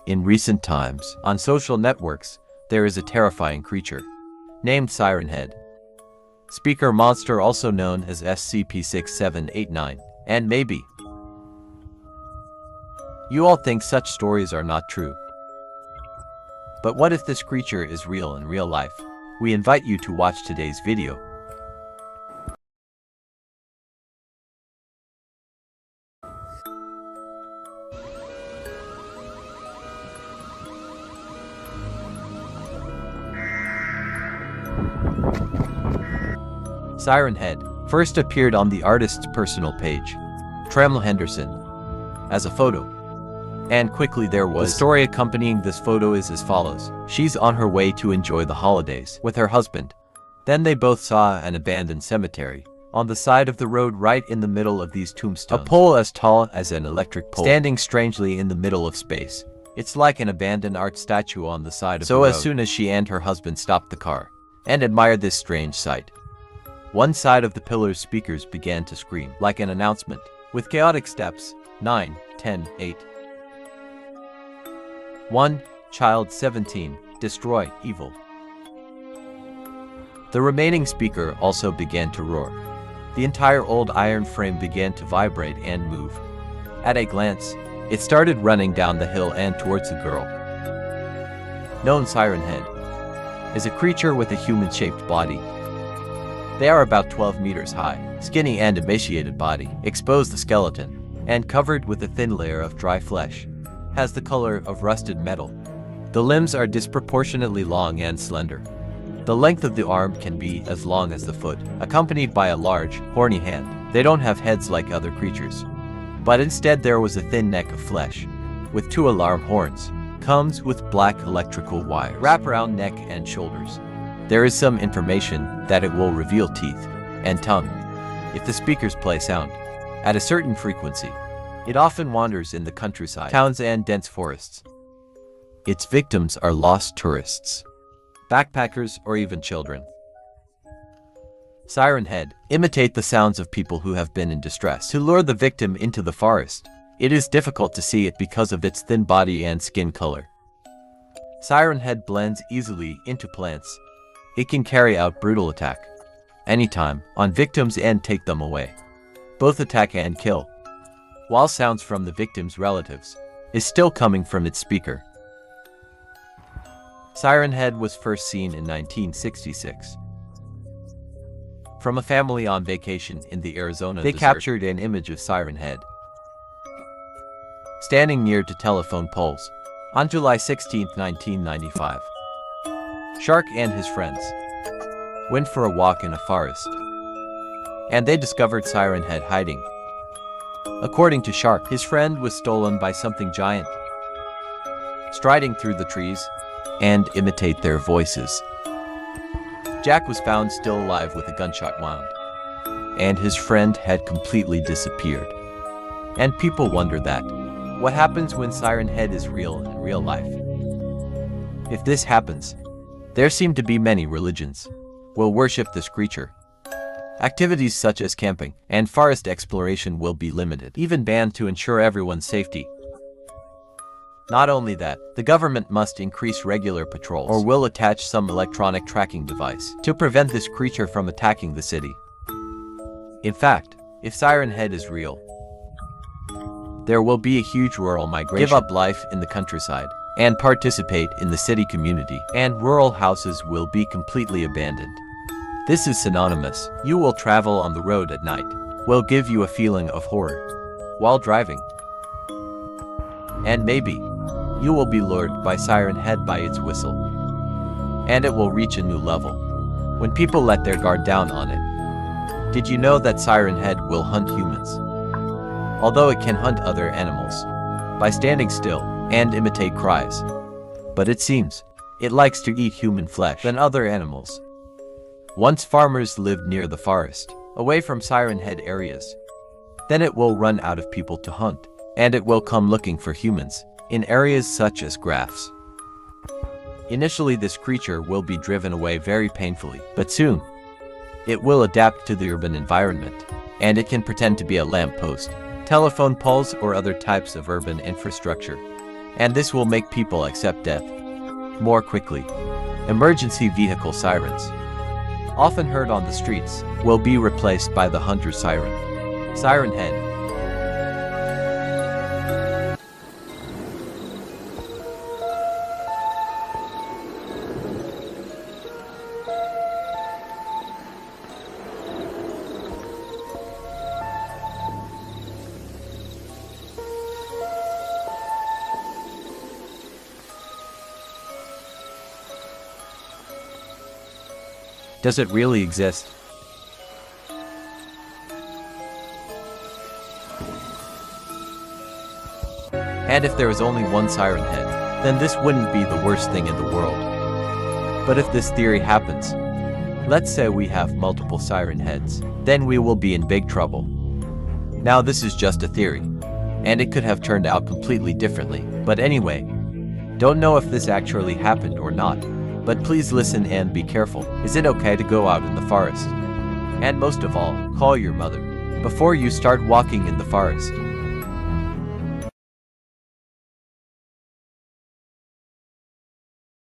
In recent times, on social networks, there is a terrifying creature named Siren Head. Speaker monster, also known as SCP-6789, and maybe. You all think such stories are not true. But what if this creature is real in real life? We invite you to watch today's video. Siren Head first appeared on the artist's personal page, Trammell Henderson, as a photo. And quickly there was. The story accompanying this photo is as follows. She's on her way to enjoy the holidays with her husband. Then they both saw an abandoned cemetery on the side of the road right in the middle of these tombstones. A pole as tall as an electric pole, standing strangely in the middle of space. It's like an abandoned art statue on the side of the road. So as soon as she and her husband stopped the car and admired this strange sight, one side of the pillar's speakers began to scream like an announcement, with chaotic steps. 9, 10, 8. 1. Child 17. Destroy evil. The remaining speaker also began to roar. The entire old iron frame began to vibrate and move. At a glance, it started running down the hill and towards the girl. Known Siren Head is a creature with a human-shaped body. They are about 12 meters high, skinny and emaciated body, exposed the skeleton, and covered with a thin layer of dry flesh. Has the color of rusted metal. The limbs are disproportionately long and slender. The length of the arm can be as long as the foot, accompanied by a large, horny hand. They don't have heads like other creatures, but instead there was a thin neck of flesh, with 2 alarm horns. Comes with black electrical wires wrap around neck and shoulders. There is some information that it will reveal teeth and tongue if the speakers play sound at a certain frequency. It often wanders in the countryside, towns and dense forests. Its victims are lost tourists, backpackers, or even children. Siren Head imitate the sounds of people who have been in distress to lure the victim into the forest. It is difficult to see it because of its thin body and skin color. Siren Head blends easily into plants. It can carry out brutal attack anytime on victims and take them away. Both attack and kill, while sounds from the victim's relatives is still coming from its speaker. Siren Head was first seen in 1966. From a family on vacation in the Arizona desert, they captured an image of Siren Head standing near to telephone poles on July 16, 1995. Shark and his friends went for a walk in a forest, and they discovered Siren Head hiding. According to Shark, his friend was stolen by something giant, striding through the trees, and imitate their voices. Jack was found still alive with a gunshot wound, and his friend had completely disappeared. And people wonder that, what happens when Siren Head is real in real life? If this happens, there seem to be many religions will worship this creature. Activities such as camping and forest exploration will be limited, even banned to ensure everyone's safety. Not only that, the government must increase regular patrols or will attach some electronic tracking device to prevent this creature from attacking the city. In fact, if Siren Head is real, there will be a huge rural migration. Give up life in the countryside and participate in the city community, and rural houses will be completely abandoned. This is synonymous. You will travel on the road at night, will give you a feeling of horror while driving. And maybe you will be lured by Siren Head by its whistle, and it will reach a new level when people let their guard down on it. Did you know that Siren Head will hunt humans? Although it can hunt other animals by standing still and imitate cries. But it seems it likes to eat human flesh than other animals. Once farmers lived near the forest, away from Siren Head areas, then it will run out of people to hunt, and it will come looking for humans in areas such as graphs. Initially, this creature will be driven away very painfully, but soon it will adapt to the urban environment, and it can pretend to be a lamppost, telephone poles, or other types of urban infrastructure. And this will make people accept death more quickly. Emergency vehicle sirens, often heard on the streets, will be replaced by the hunter siren. Siren Head. Does it really exist? And if there is only one Siren Head, then this wouldn't be the worst thing in the world. But if this theory happens, let's say we have multiple Siren Heads, then we will be in big trouble. Now this is just a theory, and it could have turned out completely differently, but anyway, don't know if this actually happened or not. But please listen and be careful. Is it okay to go out in the forest? And most of all, call your mother before you start walking in the forest.